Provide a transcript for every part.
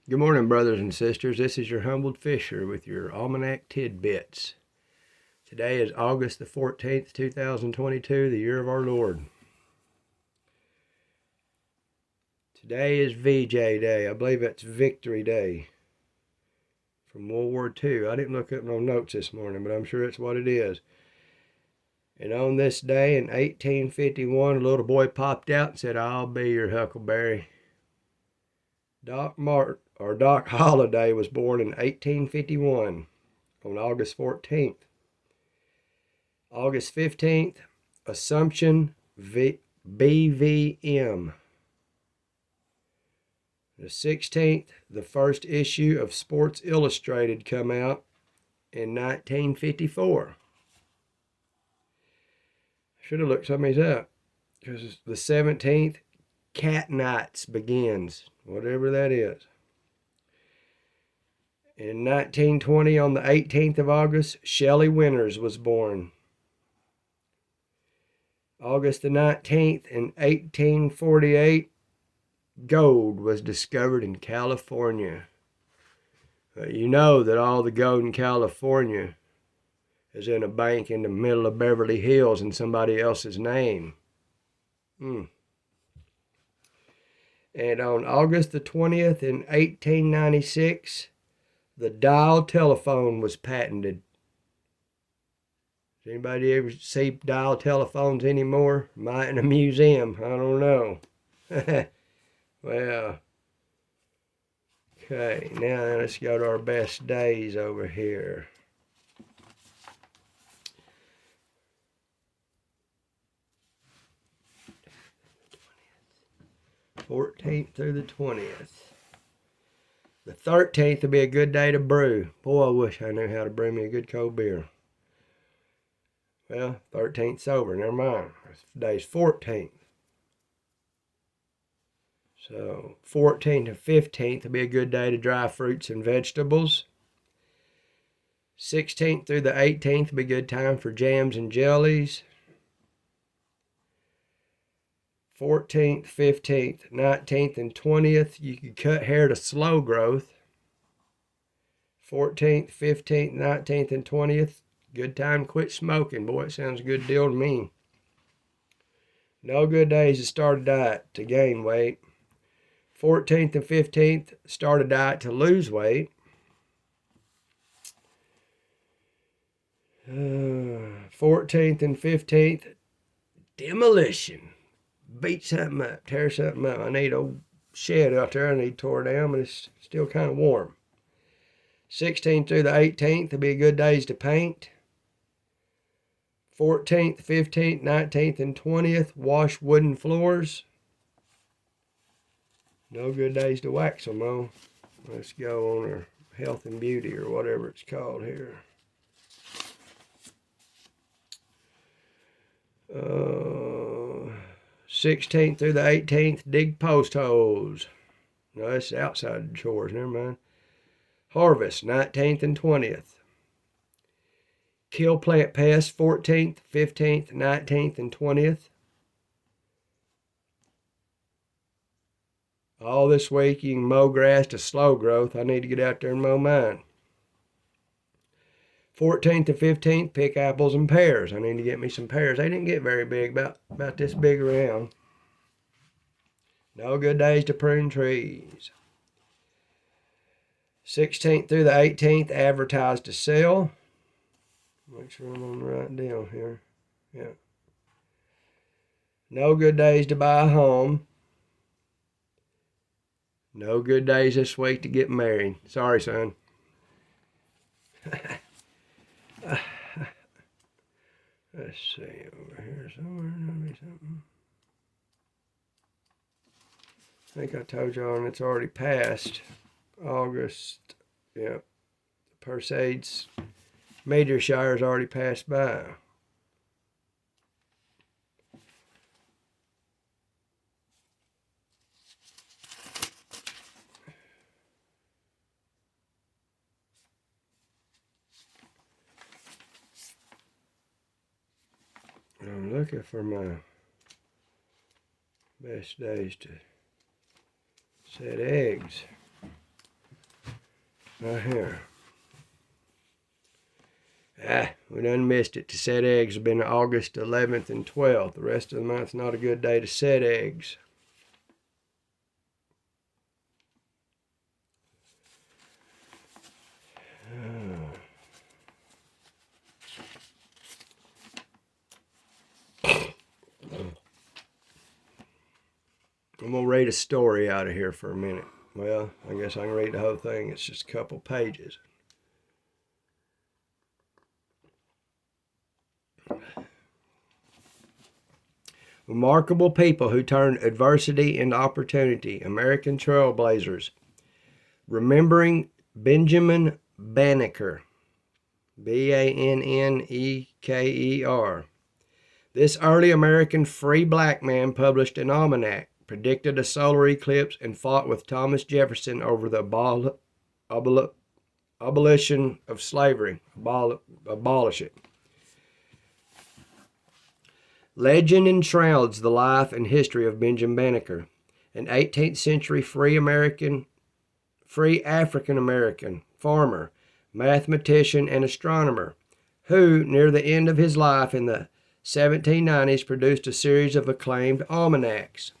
Good morning, brothers and sisters. This is your humbled fisher with your Almanac tidbits. Today is August the 14th, 2022, the year of our Lord. Today is VJ Day. I believe it's Victory Day from World War II. I didn't look up no notes this morning, but I'm sure it's what it is. And on this day in 1851, a little boy popped out and said, "I'll be your Huckleberry." Doc Holliday was born in 1851 on August 14th. August 15th, Assumption BVM. The 16th, the first issue of Sports Illustrated come out in 1954. Should have looked some of these up. Because the 17th, Cat Nights begins, whatever that is. In 1920, on the 18th of August, Shelley Winters was born. August the 19th, in 1848, gold was discovered in California. You know that all the gold in California is in a bank in the middle of Beverly Hills in somebody else's name. And on August the 20th, in 1896, the dial telephone was patented. Does anybody ever see dial telephones anymore? Might in a museum. I don't know. Well, okay, now let's go to our best days over here. The 14th through the 20th. The 13th will be a good day to brew. Boy, I wish I knew how to brew me a good cold beer. Well, 13th's over, never mind. Today's 14th. So 14th and 15th will be a good day to dry fruits and vegetables. 16th through the 18th will be a good time for jams and jellies. 14th, 15th, 19th, and 20th, you can cut hair to slow growth. 14th, 15th, 19th, and 20th, good time to quit smoking. Boy, it sounds a good deal to me. No good days to start a diet to gain weight. 14th and 15th, start a diet to lose weight. 14th and 15th, demolition. Beat something up, tear something up. I need a shed out there I need tore down, but it's still kind of warm. 16th through the 18th will be good days to paint. 14th, 15th, 19th, and 20th, wash wooden floors. No good days to wax them, though. Let's go on our health and beauty or whatever it's called here. 16th through the 18th, dig post holes. No, that's outside chores, never mind. Harvest, 19th and 20th. Kill plant pests, 14th, 15th, 19th, and 20th. All this week you can mow grass to slow growth. I need to get out there and mow mine. 14th to 15th, pick apples and pears. I need to get me some pears. They didn't get very big, about this big around. No good days to prune trees. 16th through the 18th, advertise to sell. Make sure I'm on the right deal here. Yeah. No good days to buy a home. No good days this week to get married. Sorry, son. Let's see over here somewhere. There'll be something. I think I told y'all, and it's already passed August. Yep. The Perseids Major Shire's already passed by. I'm looking for my best days to set eggs. Right here. We done missed it. To set eggs have been August 11th and 12th. The rest of the month's not a good day to set eggs. I'm going to read a story out of here for a minute. Well, I guess I can read the whole thing. It's just a couple pages. Remarkable people who turned adversity into opportunity. American trailblazers. Remembering Benjamin Banneker. Banneker. This early American free black man published an almanac, predicted a solar eclipse, and fought with Thomas Jefferson over the abolition of slavery. Abolish it. Legend enshrouds the life and history of Benjamin Banneker, an 18th century free African American farmer, mathematician, and astronomer, who, near the end of his life in the 1790s, produced a series of acclaimed almanacs.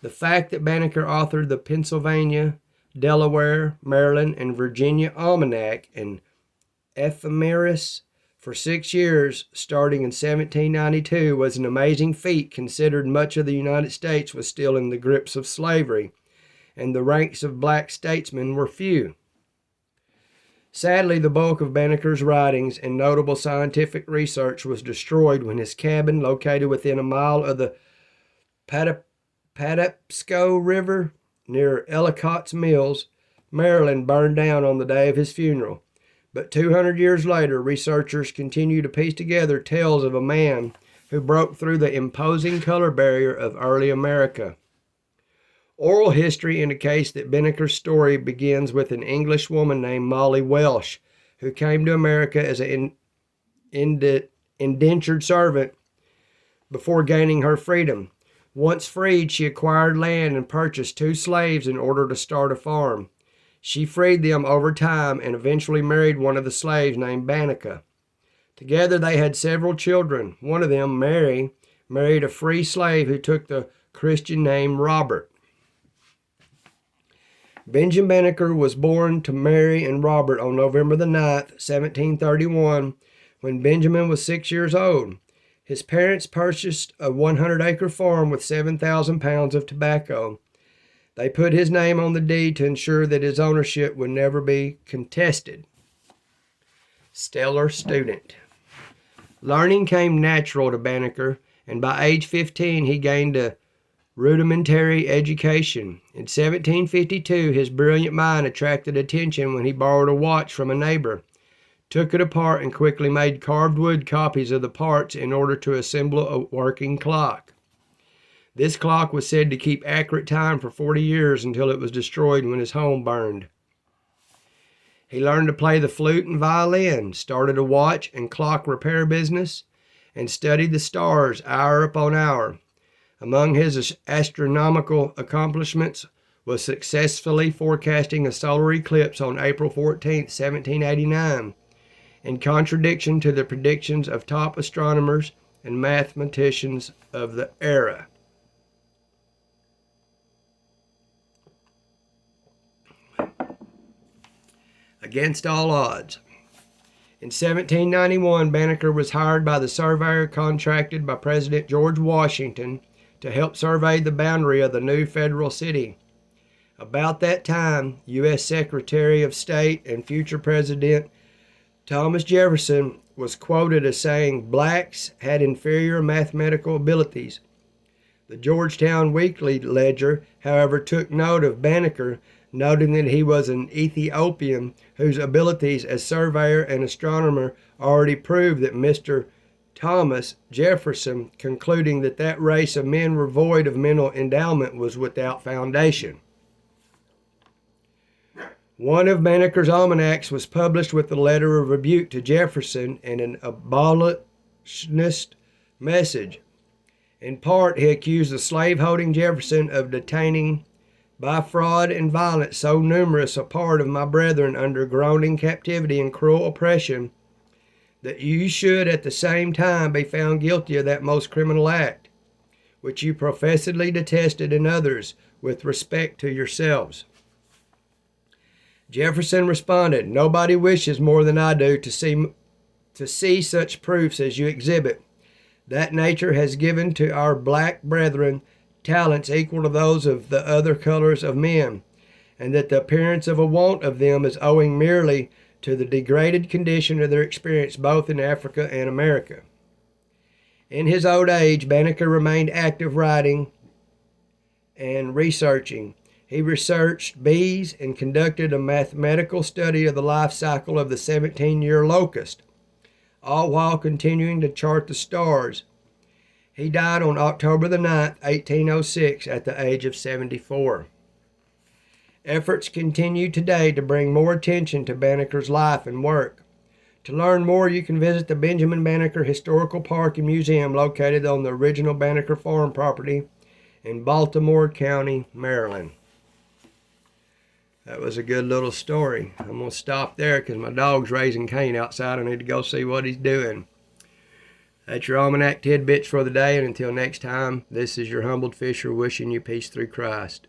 The fact that Banneker authored the Pennsylvania, Delaware, Maryland, and Virginia Almanac and Ephemeris for 6 years, starting in 1792, was an amazing feat, considered much of the United States was still in the grips of slavery, and the ranks of black statesmen were few. Sadly, the bulk of Banneker's writings and notable scientific research was destroyed when his cabin, located within a mile of the Patapsco River near Ellicott's Mills, Maryland, burned down on the day of his funeral. But 200 years later, researchers continue to piece together tales of a man who broke through the imposing color barrier of early America. Oral history indicates that Banneker's story begins with an English woman named Molly Welsh, who came to America as an indentured servant before gaining her freedom. Once freed, she acquired land and purchased 2 slaves in order to start a farm. She freed them over time and eventually married one of the slaves named Banneker. Together they had several children. One of them, Mary, married a free slave who took the Christian name Robert. Benjamin Banneker was born to Mary and Robert on November the 9th, 1731, when Benjamin was 6 years old. His parents purchased a 100-acre farm with 7,000 pounds of tobacco. They put his name on the deed to ensure that his ownership would never be contested. Stellar student. Learning came natural to Banneker, and by age 15 he gained a rudimentary education. In 1752, his brilliant mind attracted attention when he borrowed a watch from a neighbor, took it apart, and quickly made carved wood copies of the parts in order to assemble a working clock. This clock was said to keep accurate time for 40 years until it was destroyed when his home burned. He learned to play the flute and violin, started a watch and clock repair business, and studied the stars hour upon hour. Among his astronomical accomplishments was successfully forecasting a solar eclipse on April 14, 1789, in contradiction to the predictions of top astronomers and mathematicians of the era. Against all odds. In 1791, Banneker was hired by the surveyor contracted by President George Washington to help survey the boundary of the new federal city. About that time, U.S. Secretary of State and future President Thomas Jefferson was quoted as saying blacks had inferior mathematical abilities. The Georgetown Weekly Ledger, however, took note of Banneker, noting that he was an Ethiopian whose abilities as surveyor and astronomer already proved that Mr. Thomas Jefferson, concluding that that race of men were void of mental endowment, was without foundation. One of Banneker's almanacs was published with a letter of rebuke to Jefferson and an abolitionist message. In part, he accused the slave-holding Jefferson of detaining by fraud and violence so numerous a part of my brethren under groaning captivity and cruel oppression, that you should at the same time be found guilty of that most criminal act, which you professedly detested in others with respect to yourselves. Jefferson responded, nobody wishes more than I do to see such proofs as you exhibit. That nature has given to our black brethren talents equal to those of the other colors of men, and that the appearance of a want of them is owing merely to the degraded condition of their experience both in Africa and America. In his old age, Banneker remained active writing and researching. He researched bees and conducted a mathematical study of the life cycle of the 17-year locust, all while continuing to chart the stars. He died on October the 9th, 1806, at the age of 74. Efforts continue today to bring more attention to Banneker's life and work. To learn more, you can visit the Benjamin Banneker Historical Park and Museum located on the original Banneker farm property in Baltimore County, Maryland. That was a good little story. I'm going to stop there because my dog's raising Cain outside. I need to go see what he's doing. That's your Almanac tidbits for the day, and until next time, this is your humbled fisher wishing you peace through Christ.